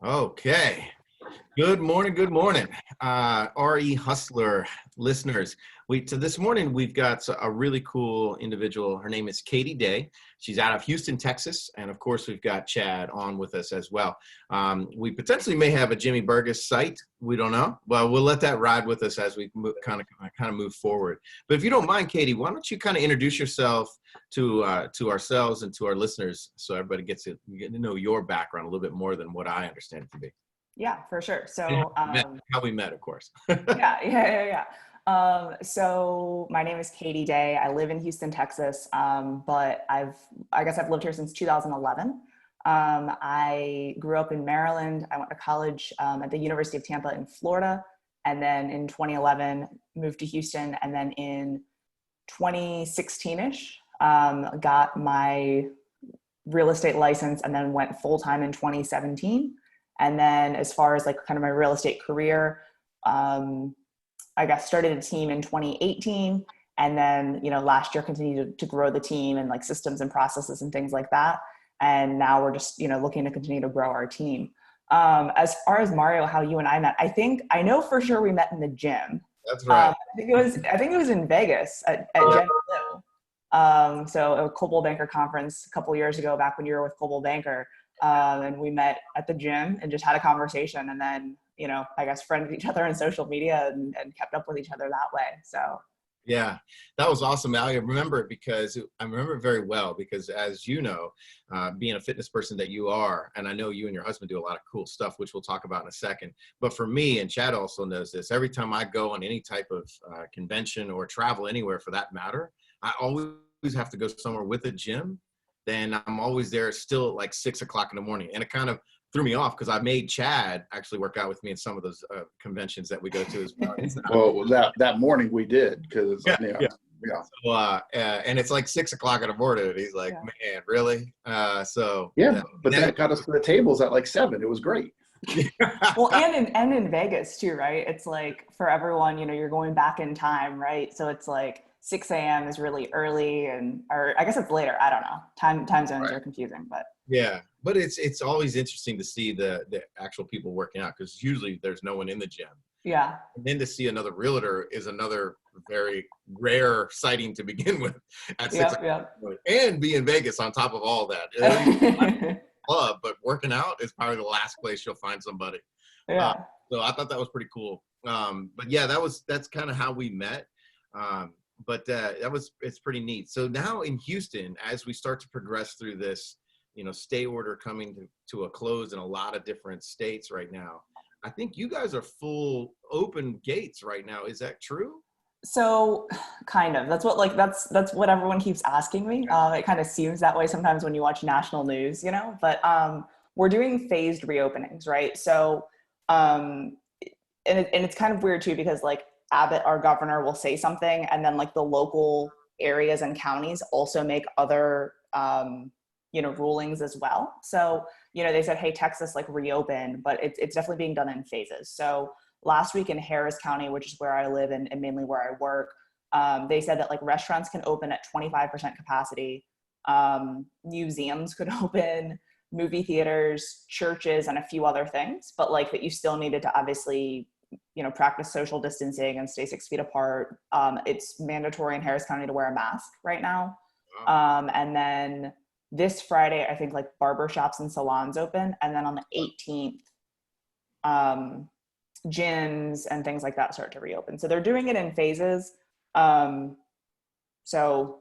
Okay. Good morning. Good morning. RE Hustler listeners. So this morning we've got a really cool individual. Her name is Katie Day. She's out of Houston, Texas. And of course, we've got Chad on with us as well. We potentially may have a Jimmy Burgess site. We don't know. Well, we'll let that ride with us as we kind of move forward. But if you don't mind, Katie, why don't you kind of introduce yourself to ourselves and to our listeners so everybody gets to know your background a little bit more than what I understand it to be. Yeah, for sure. And So, how we met, of course. so my name is Katie Day. I live in Houston, Texas, but I guess I've lived here since 2011. I grew up in Maryland. I went to college at the University of Tampa in Florida, and then in 2011 moved to Houston, and then in 2016ish got my real estate license, and then went full time in 2017. And then as far as like kind of my real estate career, I got started a team in 2018. And then, last year continued to grow the team and like systems and processes and things like that. And now we're just, looking to continue to grow our team. As far as Mario, how you and I met, I know for sure we met in the gym. That's right. I think it was in Vegas at Gen Blue. So a Coldwell Banker conference a couple years ago, back when you were with Coldwell Banker. And we met at the gym and just had a conversation, and then, I guess friended each other on social media and kept up with each other that way. So. Yeah, that was awesome. I remember it because I remember it very well because, as you know, being a fitness person that you are, and I know you and your husband do a lot of cool stuff, which we'll talk about in a second. But for me, and Chad also knows this, every time I go on any type of convention or travel anywhere for that matter, I always have to go somewhere with a gym. Then I'm always there still at like 6 o'clock in the morning. And it kind of threw me off because I made Chad actually work out with me in some of those conventions that we go to as well. Well, that morning we did because yeah. So, and it's like 6 o'clock in the morning. And he's like, man, really? But then it got us to the tables at like 7. It was great. Well, and in Vegas too, right? It's like for everyone, you're going back in time, right? So it's like 6 a.m. is really early, or I guess it's later. I don't know. Time zones are confusing, but yeah. But it's always interesting to see the actual people working out because usually there's no one in the gym. Yeah. And then to see another realtor is another very rare sighting to begin with at 6 o'clock. And be in Vegas on top of all that. Club, but working out is probably the last place you'll find somebody. Yeah. So I thought that was pretty cool. But yeah, that's kind of how we met. But it's pretty neat. So now in Houston, as we start to progress through this, stay order coming to a close in a lot of different states right now, I think you guys are full open gates right now. Is that true? So kind of, that's what everyone keeps asking me. It kind of seems that way sometimes when you watch national news, but we're doing phased reopenings, right? So, and it's kind of weird too, because like Abbott, our governor, will say something, and then like the local areas and counties also make other, rulings as well. So, they said, hey, Texas, like reopen, but it's definitely being done in phases. So last week in Harris County, which is where I live and mainly where I work, they said that like restaurants can open at 25% capacity. Museums could open, movie theaters, churches, and a few other things, but like that you still needed to obviously practice social distancing and stay 6 feet apart. It's mandatory in Harris County to wear a mask right now. And then this Friday, I think like barbershops and salons open. And then on the 18th, gyms and things like that start to reopen. So they're doing it in phases. So,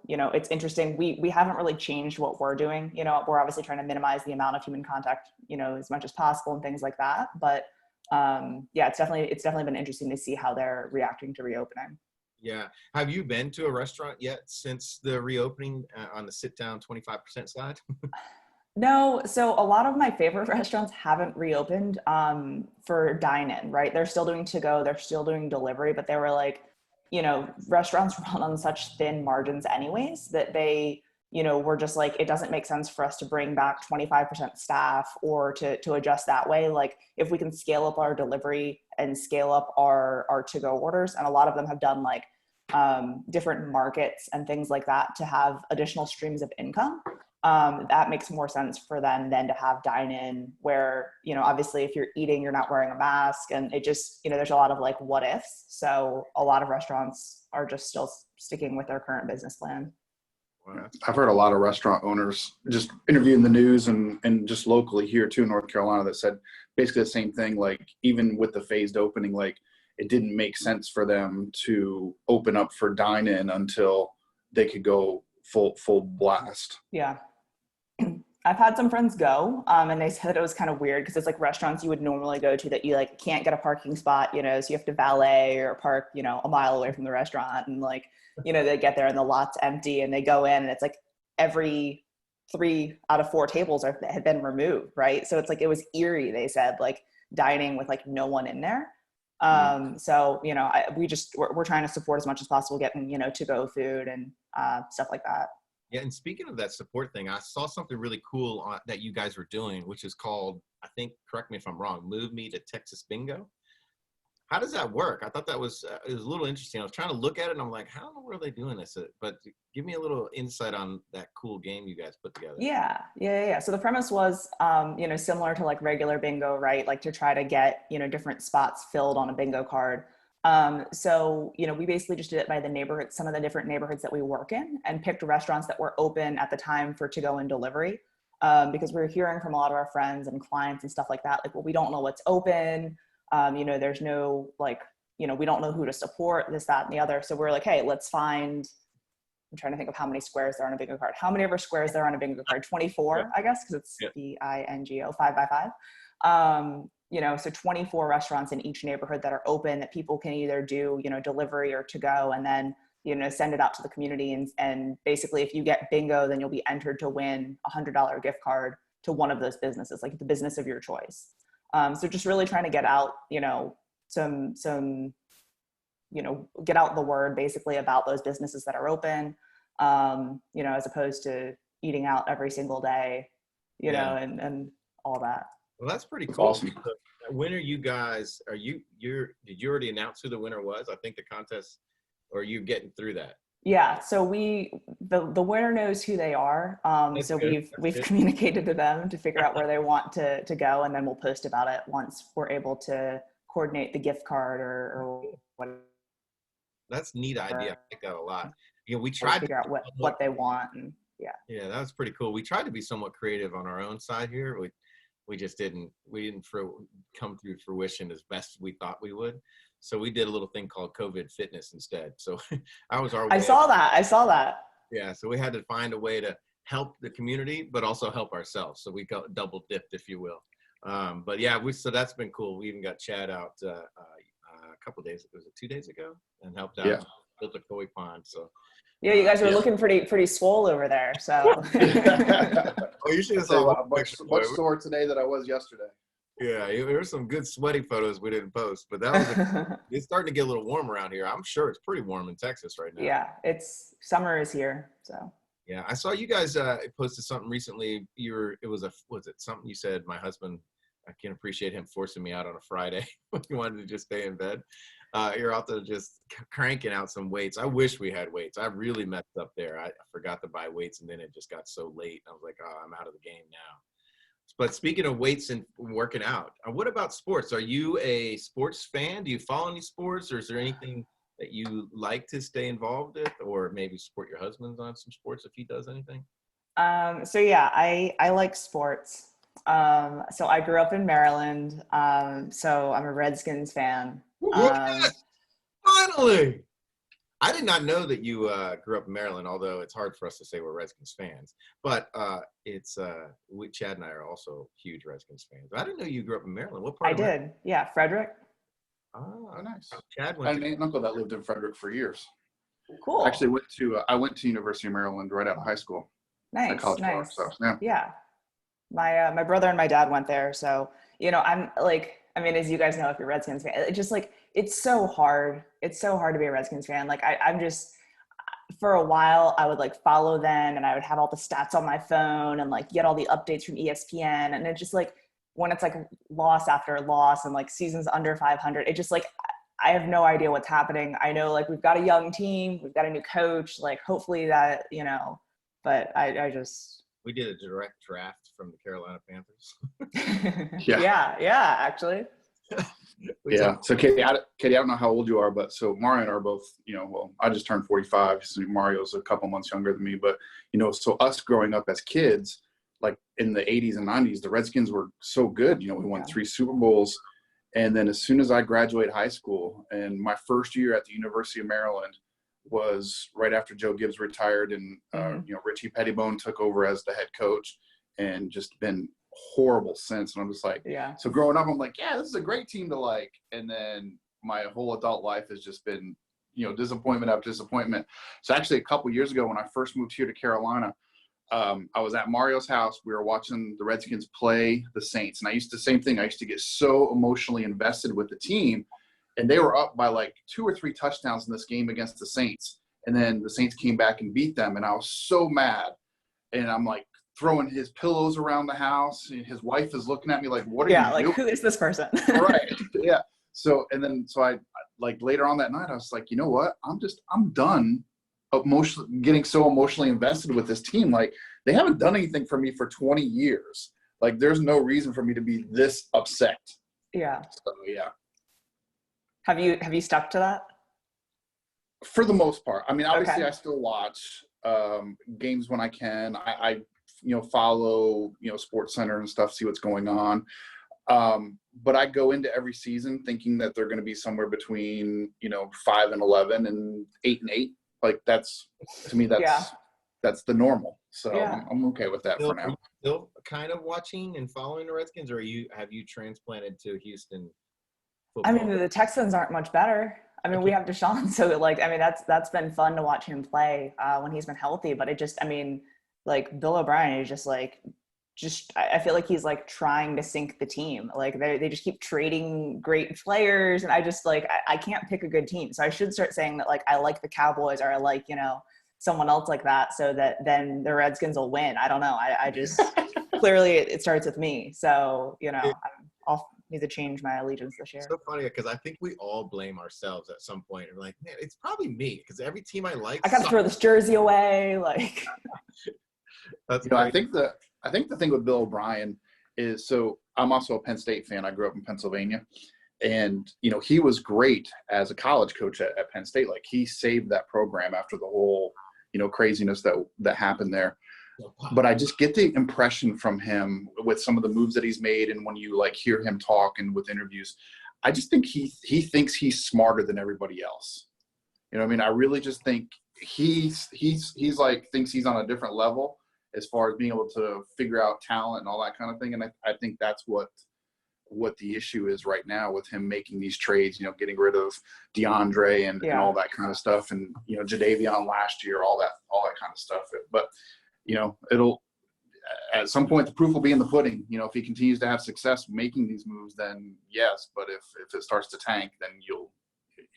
it's interesting. We haven't really changed what we're doing. We're obviously trying to minimize the amount of human contact, as much as possible and things like that. But it's definitely been interesting to see how they're reacting to reopening. Yeah. Have you been to a restaurant yet since the reopening on the sit down 25% side? No. So a lot of my favorite restaurants haven't reopened for dine-in, right? They're still doing to-go, they're still doing delivery, but they were like, restaurants run on such thin margins anyways that they, we're just like, it doesn't make sense for us to bring back 25% staff or to adjust that way. Like if we can scale up our delivery and scale up our to-go orders, and a lot of them have done like different markets and things like that to have additional streams of income. that makes more sense for them than to have dine-in where, you know, obviously if you're eating, you're not wearing a mask, and it just, you know, there's a lot of like what ifs. So a lot of restaurants are just still sticking with their current business plan. I've heard a lot of restaurant owners just interviewing the news and just locally here too in North Carolina that said basically the same thing. Like even with the phased opening, like it didn't make sense for them to open up for dine-in until they could go full blast. Yeah. I've had some friends go, and they said it was kind of weird because it's like restaurants you would normally go to that you like can't get a parking spot, you know, so you have to valet or park, you know, a mile away from the restaurant, and like, you know, they get there and the lot's empty and they go in and it's like every 3 out of 4 tables had been removed, right? So it's like it was eerie. They said like dining with like no one in there. So you know, we're trying to support as much as possible, getting, you know, to-go food and stuff like that. Yeah, and speaking of that support thing, I saw something really cool that you guys were doing, which is called, I think, correct me if I'm wrong, Move Me to Texas Bingo. How does that work? I thought that was it was a little interesting. I was trying to look at it, and I'm like, how in the world are they doing this? But give me a little insight on that cool game you guys put together. Yeah. So the premise was, you know, similar to like regular bingo, right? Like to try to get, you know, different spots filled on a bingo card. So, you know, we basically just did it by the neighborhood, some of the different neighborhoods that we work in, and picked restaurants that were open at the time for to-go and delivery. Because we were hearing from a lot of our friends and clients and stuff like that, like, well, we don't know what's open. You know, there's no, like, you know, we don't know who to support, this, that, and the other. So we're like, hey, let's find, I'm trying to think of how many squares there are on a bingo card. How many ever squares there are on a bingo card? 24, yeah. I guess, because it's bingo, 5 by 5. You know, so 24 restaurants in each neighborhood that are open that people can either do, you know, delivery or to go, and then, you know, send it out to the community. And basically if you get bingo, then you'll be entered to win a $100 gift card to one of those businesses, like the business of your choice. So just really trying to get out, you know, some, you know, get out the word basically about those businesses that are open, you know, as opposed to eating out every single day, you know, and all that. Well, that's pretty cool. Awesome. When are you guys, did you already announce who the winner was? I think the contest, or are you getting through that? Yeah, so the winner knows who they are. So good. we've communicated to them to figure out where they want to go, and then we'll post about it once we're able to coordinate the gift card or whatever. That's a neat idea. I like that a lot. You know, we tried to figure out what they want, and yeah, that was pretty cool. We tried to be somewhat creative on our own side here. We just didn't come through fruition as best we thought we would. So we did a little thing called COVID fitness instead. So I saw that. Yeah. So we had to find a way to help the community, but also help ourselves. So we got double dipped, if you will. But yeah, so that's been cool. We even got Chad out a couple of days, was it 2 days ago, and helped out, built a koi pond. So yeah, you guys were looking pretty swole over there. So well, you should have saw much sore today than I was yesterday. Yeah, there were some good sweaty photos we didn't post, but that was it's starting to get a little warm around here. I'm sure it's pretty warm in Texas right now. Yeah, summer is here. So yeah, I saw you guys posted something recently. Was it something you said? My husband, I can't appreciate him forcing me out on a Friday when he wanted to just stay in bed. You're out there just cranking out some weights. I wish we had weights. I really messed up there. I forgot to buy weights, and then it just got so late. I was like, oh, I'm out of the game now. But speaking of weights and working out, what about sports? Are you a sports fan? Do you follow any sports, or is there anything that you like to stay involved with, or maybe support your husband on some sports if he does anything? So yeah, I like sports. So I grew up in Maryland. So I'm a Redskins fan. Yes! Finally! I did not know that you grew up in Maryland, although it's hard for us to say we're Redskins fans. But Chad and I are also huge Redskins fans. I didn't know you grew up in Maryland. What part? I did. Yeah, Frederick. Oh, nice. Chad I had an aunt and uncle that lived in Frederick for years. Cool. Actually, I went to University of Maryland right out of high school. Nice. Bar, so, yeah. My brother and my dad went there, so you know, I'm like, I mean, as you guys know, if you're a Redskins fan, it's just like it's so hard. It's so hard to be a Redskins fan. Like I'm just, for a while, I would like follow them, and I would have all the stats on my phone and like get all the updates from ESPN, and it just like when it's like loss after loss and like seasons under 500, it just like I have no idea what's happening. I know like we've got a young team, we've got a new coach, like hopefully that, you know, but I just We did a direct draft from the Carolina Panthers. Yeah, actually. Yeah. So Katie, I don't know how old you are, but so Mario and I are both, well, I just turned 45. So Mario's a couple months younger than me, but so us growing up as kids, like in the 80s and 90s, the Redskins were so good. We won 3 Super Bowls. And then as soon as I graduated high school, and my first year at the University of Maryland was right after Joe Gibbs retired, and Richie Pettibone took over as the head coach, and just been horrible since. And I'm just like, so growing up, I'm like, yeah, this is a great team to like. And then my whole adult life has just been, disappointment after disappointment. So actually a couple years ago when I first moved here to Carolina, I was at Mario's house. We were watching the Redskins play the Saints. And I used to get so emotionally invested with the team. And they were up by like 2 or 3 touchdowns in this game against the Saints. And then the Saints came back and beat them. And I was so mad. And I'm like throwing his pillows around the house. And his wife is looking at me like, what are you doing? Who is this person? Right. Yeah. So I like later on that night, I was like, you know what? I'm done getting so emotionally invested with this team. Like, they haven't done anything for me for 20 years. Like, there's no reason for me to be this upset. Yeah. So yeah. Have you stuck to that? For the most part. I mean, obviously Okay. I still watch games when I can. I follow, Sports Center and stuff, see what's going on. But I go into every season thinking that they're going to be somewhere between, 5-11 and 8-8. Like, that's, to me, that's the normal. So I'm okay with that for now. Are you still kind of watching and following the Redskins, or have you transplanted to Houston football? I mean, the Texans aren't much better. I mean, we have Deshaun, so that's been fun to watch him play when he's been healthy. But Bill O'Brien is I feel like he's like trying to sink the team. Like they just keep trading great players, and I can't pick a good team. So I should start saying that I like the Cowboys, or I like someone else like that, so that then the Redskins will win. I don't know. I just clearly it starts with me. So I'll need to change my allegiance this year. It's so funny because I think we all blame ourselves at some point. We're like, man, it's probably me because every team I like. I got to throw this jersey away. Like, that's I think the thing with Bill O'Brien is, so I'm also a Penn State fan. I grew up in Pennsylvania, and he was great as a college coach at Penn State. Like, he saved that program after the whole craziness that happened there. But I just get the impression from him with some of the moves that he's made, and when you hear him talk and with interviews, I just think he thinks he's smarter than everybody else. I mean, I really just think he's thinks he's on a different level as far as being able to figure out talent and all that kind of thing. And I think that's what the issue is right now with him making these trades, getting rid of DeAndre and all that kind of stuff. And, Jadeveon last year, all that kind of stuff. But, it'll, at some point, the proof will be in the pudding. If he continues to have success making these moves, then yes. But if it starts to tank, then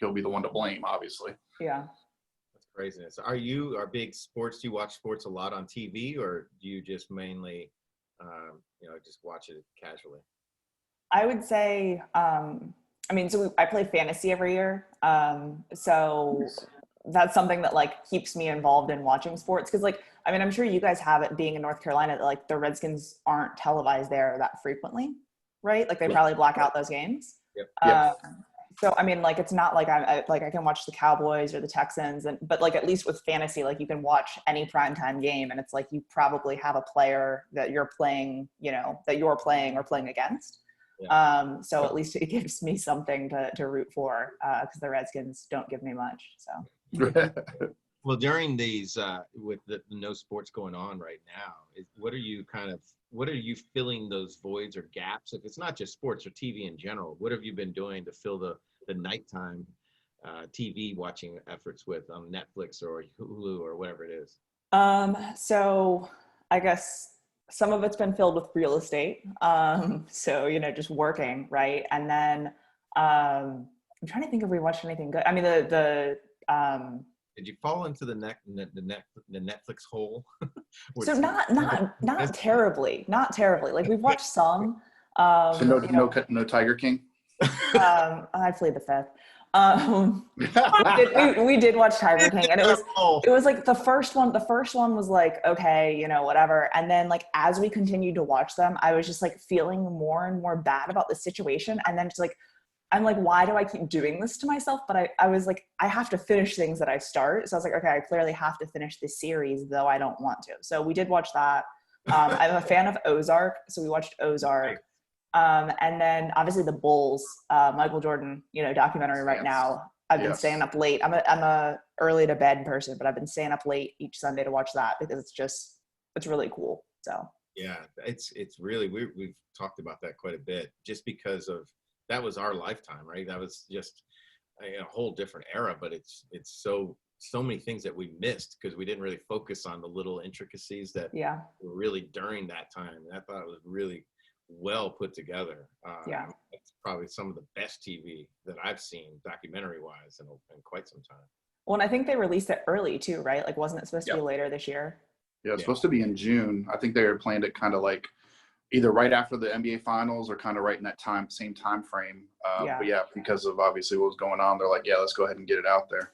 he'll be the one to blame, obviously. Yeah. That's craziness. Are you big sports? Do you watch sports a lot on TV, or do you just mainly, just watch it casually? I would say, I play fantasy every year. So that's something that keeps me involved in watching sports. Cause I'm sure you guys have it being in North Carolina that the Redskins aren't televised there that frequently, right? They probably black out those games. Yep. So, it's not like I can watch the Cowboys or the Texans, but at least with fantasy, you can watch any primetime game, and it's you probably have a player that you're playing, or playing against. Yeah. So at least it gives me something to root for, because the Redskins don't give me much. So. Well, during these, with the no sports going on right now, what are you filling those voids or gaps? If it's not just sports or TV in general, what have you been doing to fill the nighttime TV watching efforts with on Netflix or Hulu or whatever it is? So I guess some of it's been filled with real estate. So, just working, right? And then I'm trying to think if we watched anything good. I mean, did you fall into the Netflix hole? So not terribly. We've watched some. So no Tiger King? I plead the fifth. We did watch Tiger King, and Oh, it was like the first one. The first one was like, okay, you know, whatever. And then like as we continued to watch them, I was just like feeling more and more bad about the situation. And then it's like, I'm like, why do I keep doing this to myself? But I was like, I have to finish things that I start. So I was like, okay, I clearly have to finish this series, though I don't want to. So we did watch that. I'm a fan of Ozark, so we watched Ozark. And then obviously the Bulls, Michael Jordan, you know, documentary right now. I've been staying up late. I'm a early to bed person, but I've been staying up late each Sunday to watch that because it's really cool. So yeah, it's really, we've talked about that quite a bit just because of, that was our lifetime, right? That was just a whole different era, but it's so many things that we missed because we didn't really focus on the little intricacies that were really during that time. And I thought it was really well put together. It's probably some of the best TV that I've seen documentary wise in quite some time. Well, and I think they released it early too, right? Like, wasn't it supposed to be later this year? Yeah, it's supposed to be in June. I think they were planned it kind of like either right after the NBA finals or kind of right in that same time frame. But yeah, because of obviously what was going on, they're like, yeah, let's go ahead and get it out there.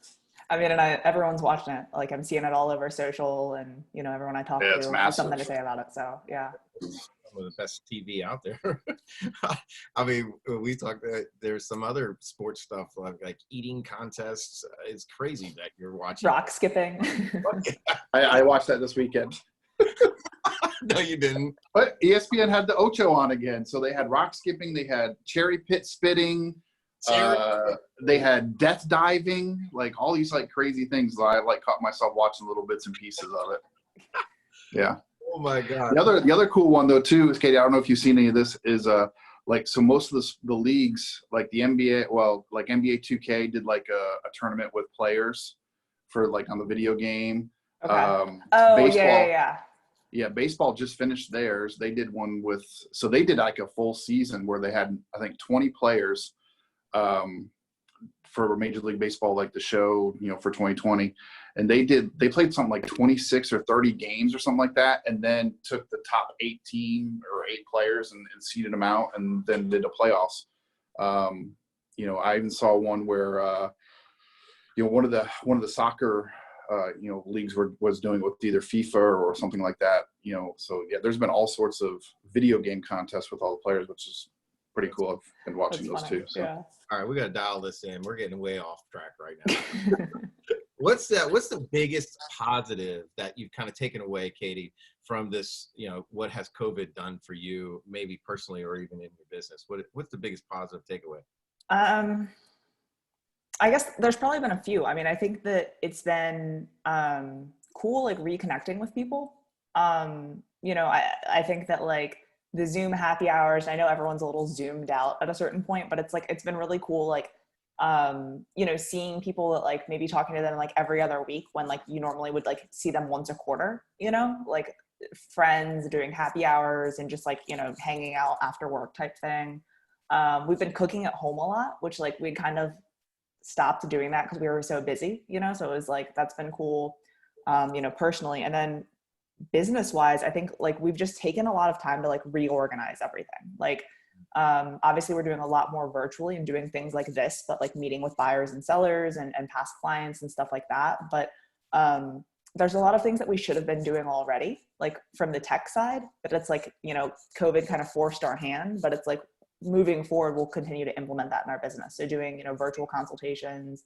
I mean, and everyone's watching it. Like, I'm seeing it all over social, and you know, everyone I talk to has something to say about it. So yeah. Some of the best TV out there. I mean, we talked. There's some other sports stuff like eating contests. It's crazy that you're watching. Rock skipping. I watched that this weekend. No, you didn't. But ESPN had the Ocho on again, so they had rock skipping, they had cherry pit spitting, they had death diving, like all these like crazy things. I like caught myself watching little bits and pieces of it. Yeah. Oh my God. The other cool one though too is, Katie, I don't know if you've seen any of this, is like, so most of the leagues, like the NBA, well, like NBA 2K did like a tournament with players for like on the video game. Okay. Baseball, yeah, baseball just finished theirs. They did one with, so they did like a full season where they had, I think, 20 players for Major League Baseball, like the show, you know, for 2020. And they played something like 26 or 30 games or something like that, and then took the top 18 or 8 players and seeded them out, and then did the playoffs. You know, I even saw one where, you know, one of the soccer you know, leagues was doing with either FIFA or something like that, you know. So yeah, there's been all sorts of video game contests with all the players, which is pretty cool. I've been watching those too. So. Yeah. All right, we got to dial this in. We're getting way off track right now. What's the biggest positive that you've kind of taken away, Katie, from this, you know, what has COVID done for you, maybe personally or even in your business? What's the biggest positive takeaway? I guess there's probably been a few. I mean, I think that it's been cool, like reconnecting with people. You know, I think that like the Zoom happy hours, I know everyone's a little zoomed out at a certain point, but it's like, it's been really cool. Like, you know, seeing people that like maybe talking to them like every other week when like you normally would like see them once a quarter, you know, like friends doing happy hours and just like, you know, hanging out after work type thing. We've been cooking at home a lot, which like we kind of stopped doing that because we were so busy, you know, so it was like, that's been cool, you know, personally. And then business wise, I think like we've just taken a lot of time to like reorganize everything. Like, obviously we're doing a lot more virtually and doing things like this, but like meeting with buyers and sellers and past clients and stuff like that. But there's a lot of things that we should have been doing already, like from the tech side, but it's like, you know, COVID kind of forced our hand, but it's like moving forward, we'll continue to implement that in our business. So doing, you know, virtual consultations,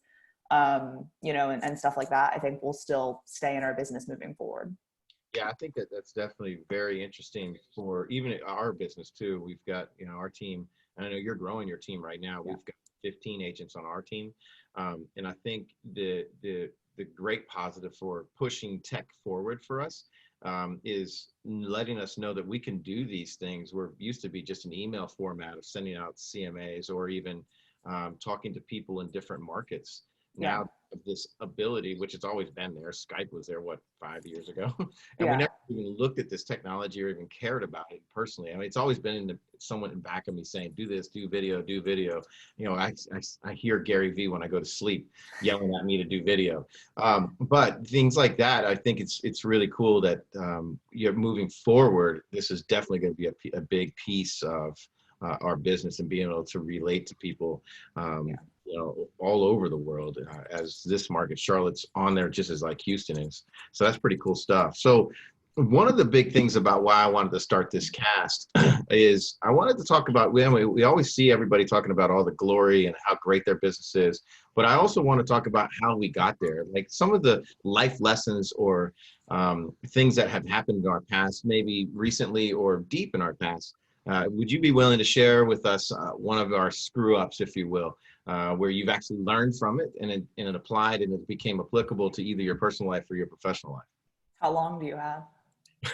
you know, and stuff like that, I think will still stay in our business moving forward. Yeah, I think that's definitely very interesting for even our business too. We've got, you know, our team, and I know you're growing your team right now. We've got 15 agents on our team. And I think the great positive for pushing tech forward for us is letting us know that we can do these things. We're used to be just an email format of sending out CMAs or even talking to people in different markets. Now this ability, which has always been there. Skype was there, 5 years ago? And we never even looked at this technology or even cared about it personally. I mean, it's always been someone in back of me saying, do this, do video. You know, I hear Gary Vee when I go to sleep yelling at me to do video. But things like that, I think it's really cool that you're moving forward. This is definitely going to be a big piece of our business and being able to relate to people you know, all over the world as this market. Charlotte's on there just as like Houston is. So that's pretty cool stuff. So one of the big things about why I wanted to start this cast is I wanted to talk about, we always see everybody talking about all the glory and how great their business is, but I also want to talk about how we got there, like some of the life lessons or things that have happened in our past, maybe recently or deep in our past. Would you be willing to share with us one of our screw ups, if you will, where you've actually learned from it and it applied and it became applicable to either your personal life or your professional life? How long do you have?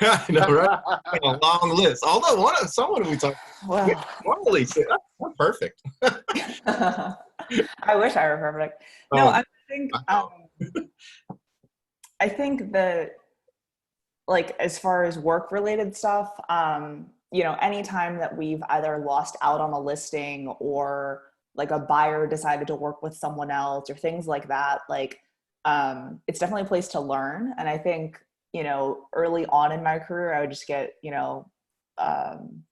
I know, right? A long list. Although someone we talked, Well, normally say that's perfect. I wish I were perfect. No, Oh, I think I think that, like, as far as work related stuff, you know, anytime that we've either lost out on a listing or like a buyer decided to work with someone else or things like that, like, it's definitely a place to learn. And I think, you know, early on in my career, I would just get, you know,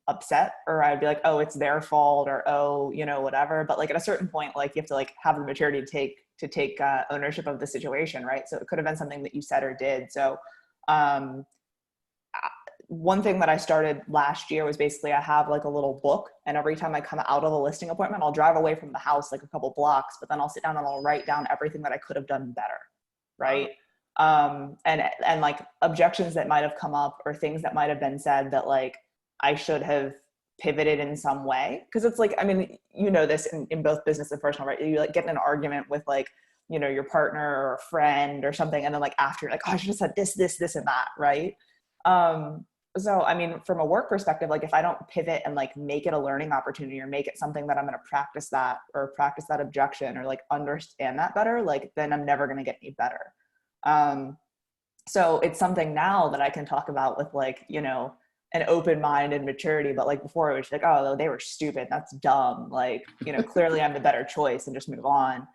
upset, or I'd be like, oh, it's their fault, or, oh, you know, whatever. But like at a certain point, like you have to like have the maturity to take ownership of the situation. Right. So it could have been something that you said or did. So, um, one thing that I started last year was basically I have like a little book, and every time I come out of a listing appointment, I'll drive away from the house like a couple blocks, but then I'll sit down and I'll write down everything that I could have done better. Right. And like objections that might have come up or things that might have been said that like I should have pivoted in some way. Cause it's like, I mean, you know, this in both business and personal, right? You like get in an argument with like, you know, your partner or a friend or something. And then like after you're like, oh, I should have said this, and that. Right. So, I mean, from a work perspective, like if I don't pivot and like make it a learning opportunity or make it something that I'm going to practice that objection or like understand that better, like then I'm never going to get any better. So it's something now that I can talk about with like, you know, an open mind and maturity. But like before it was like, oh, they were stupid. That's dumb. Like, you know, clearly I'm the better choice and just move on.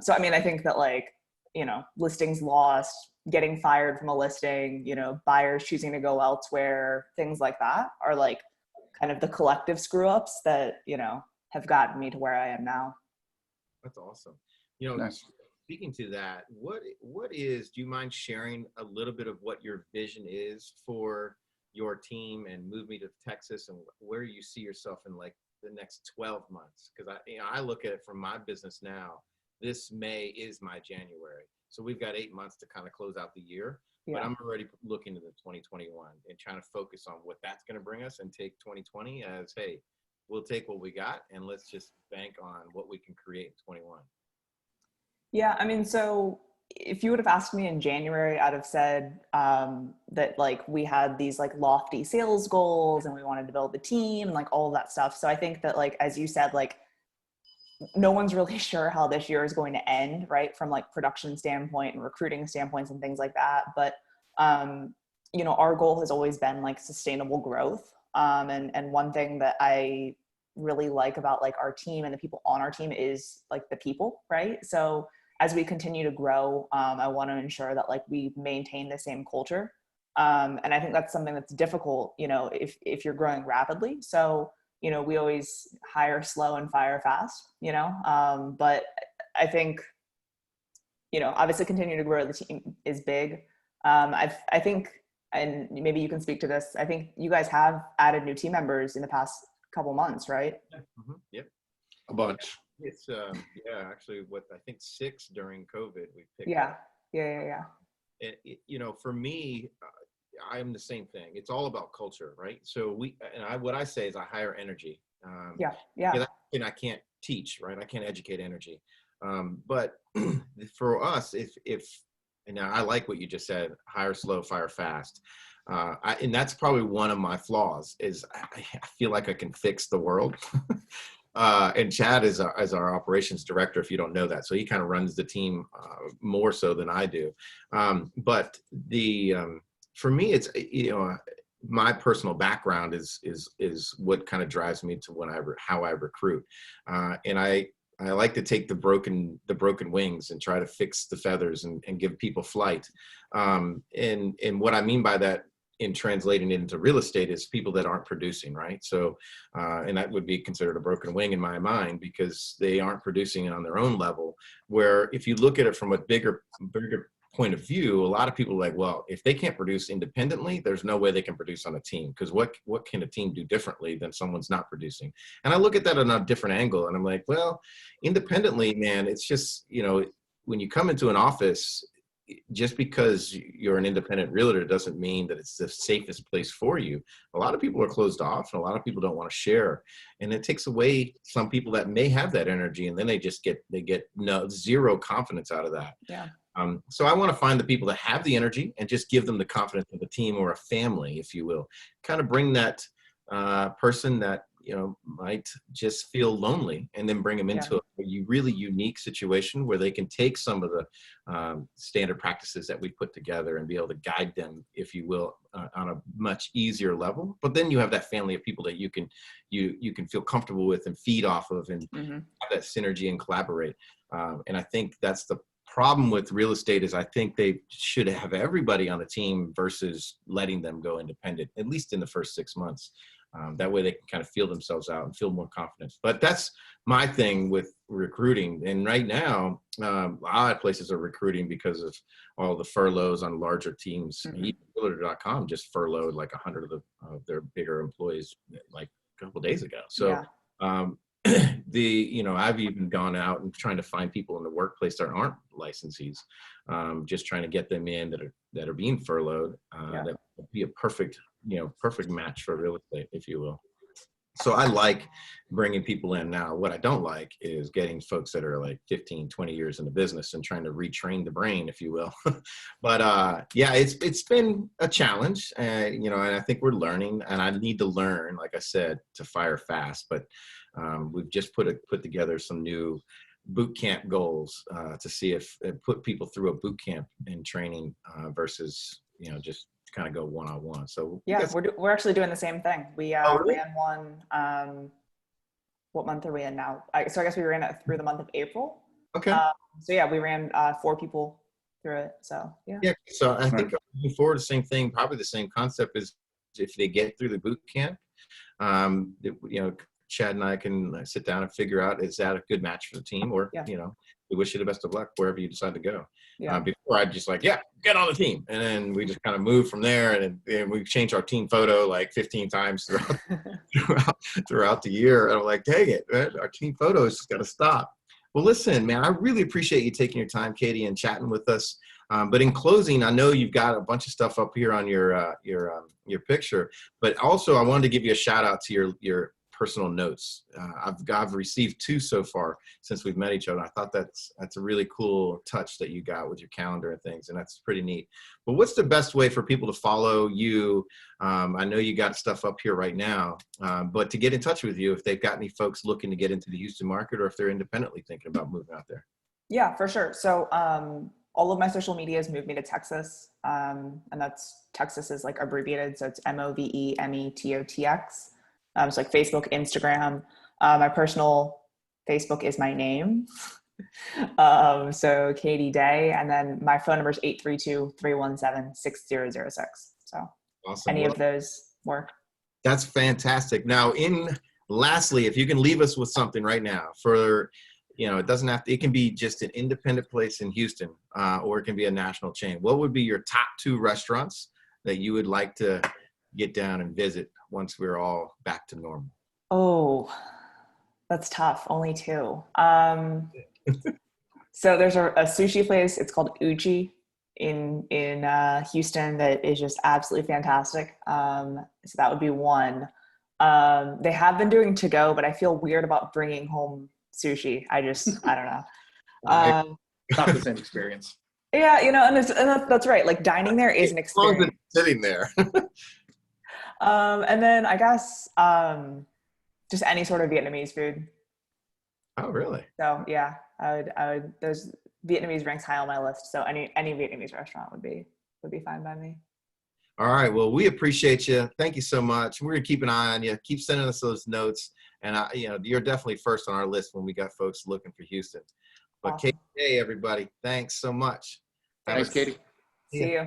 So, I mean, I think that like, you know, listings lost, getting fired from a listing, you know, buyers choosing to go elsewhere, things like that are like kind of the collective screw ups that, you know, have gotten me to where I am now. that's awesome. You know, Nice. speaking to that, do you mind sharing a little bit of what your vision is for your team and move me to Texas and where you see yourself in like the next 12 months? Because I look at it from my business now. This May is my January. So we've got 8 months to kind of close out the year, but Yeah. I'm already looking to the 2021 and trying to focus on what that's going to bring us and take 2020 as, hey, we'll take what we got and let's just bank on what we can create in 21. Yeah, I mean, so if you would have asked me in January, I'd have said that like we had these like lofty sales goals and we wanted to build the team and like all of that stuff. So I think that like, as you said, like no one's really sure how this year is going to end, right? From like production standpoint and recruiting standpoints and things like that. But, you know, our goal has always been like sustainable growth. And one thing that I really like about like our team and the people on our team is like the people, right? So as we continue to grow, I want to ensure that like we maintain the same culture. And I think that's something that's difficult, you know, if you're growing rapidly. So, you know, we always hire slow and fire fast, you know, but I think, you know, obviously continue to grow the team is big. I think, and maybe you can speak to this, I think you guys have added new team members in the past couple months, right? Mm-hmm. Yep. A bunch. It's actually what I think 6 during COVID we picked Yeah. up. Yeah. You know, for me, I'm the same thing. It's all about culture, right? So what I say is I hire energy. Yeah. That's something I can't teach, right? I can't educate energy. But for us, and I like what you just said, hire slow, fire fast. And that's probably one of my flaws is I feel like I can fix the world. And Chad is our operations director, if you don't know that. So he kind of runs the team more so than I do. But for me, it's, you know, my personal background is what kind of drives me to how I recruit. And I like to take the broken wings and try to fix the feathers and give people flight. And what I mean by that in translating it into real estate is people that aren't producing, right? So, and that would be considered a broken wing in my mind because they aren't producing it on their own level. Where if you look at it from a bigger point of view, a lot of people are like, well, if they can't produce independently, there's no way they can produce on a team, because what can a team do differently than someone's not producing? And I look at that on a different angle, and I'm like, well, independently, man, it's just, you know, when you come into an office, just because you're an independent realtor doesn't mean that it's the safest place for you. A lot of people are closed off, and a lot of people don't want to share, and it takes away some people that may have that energy, and then they get zero confidence out of that. Yeah. So I want to find the people that have the energy and just give them the confidence of a team or a family, if you will. Kind of bring that person that, you know, might just feel lonely, and then bring them into a really unique situation where they can take some of the standard practices that we put together and be able to guide them, if you will, on a much easier level. But then you have that family of people that you can feel comfortable with and feed off of, and have that synergy and collaborate. And I think that's the problem with real estate, is I think they should have everybody on a team versus letting them go independent, at least in the first 6 months. That way they can kind of feel themselves out and feel more confidence. But that's my thing with recruiting. And right now, a lot of places are recruiting because of all the furloughs on larger teams. Even Realtor.com just furloughed like 100 of their bigger employees like a couple of days ago. So I've even gone out and trying to find people in the workplace that aren't licensees, just trying to get them in that are being furloughed. That would be a perfect match for real estate, if you will. So I like bringing people in. Now, what I don't like is getting folks that are like 15, 20 years in the business and trying to retrain the brain, if you will. But it's been a challenge, and I think we're learning, and I need to learn, like I said, to fire fast. But we've just put together some new boot camp goals to see if it put people through a boot camp in training versus just kind of go one-on-one. So we're actually doing the same thing. We really? ran one. What month are we in now? So I guess we ran it through the month of April. Okay. We ran 4 people through it. So yeah. So I think moving forward, the same thing, probably the same concept is if they get through the boot camp, Chad and I can sit down and figure out, is that a good match for the team, or we wish you the best of luck wherever you decide to go. Before I'd just like, get on the team. And then we just kind of move from there. And we've changed our team photo like 15 times throughout the year. And I'm like, dang it, man, our team photo has just got to stop. Well, listen, man, I really appreciate you taking your time, Katie, and chatting with us. But in closing, I know you've got a bunch of stuff up here on your picture, but also I wanted to give you a shout out to your personal notes. I've received 2 so far since we've met each other. I thought that's a really cool touch that you got with your calendar and things, and that's pretty neat. But what's the best way for people to follow you? I know you got stuff up here right now, but to get in touch with you if they've got any folks looking to get into the Houston market, or if they're independently thinking about moving out there. Yeah, for sure. So all of my social medias moved me to Texas, and that's Texas is like abbreviated, so it's MOVEMETOTX. So like Facebook, Instagram. My personal Facebook is my name. So Katie Day. And then my phone number is 832-317-6006. So awesome. Any of those work. That's fantastic. Now, lastly, if you can leave us with something right now for, it doesn't have to, it can be just an independent place in Houston, or it can be a national chain. What would be your top 2 restaurants that you would like to get down and visit once we're all back to normal? Oh, that's tough. Only 2. So there's a sushi place. It's called Uchi in Houston that is just absolutely fantastic. So that would be one. They have been doing to go, but I feel weird about bringing home sushi. I don't know. Not the same experience. Yeah, and that's right. Like dining there is an experience. Sitting there. And then I guess just any sort of Vietnamese food. Oh, really? So yeah, I would. Those Vietnamese ranks high on my list. So any Vietnamese restaurant would be fine by me. All right. Well, we appreciate you. Thank you so much. We're gonna keep an eye on you. Keep sending us those notes, and you're definitely first on our list when we got folks looking for Houston. But awesome. Katie, hey everybody, thanks so much. Thanks, Katie. See you.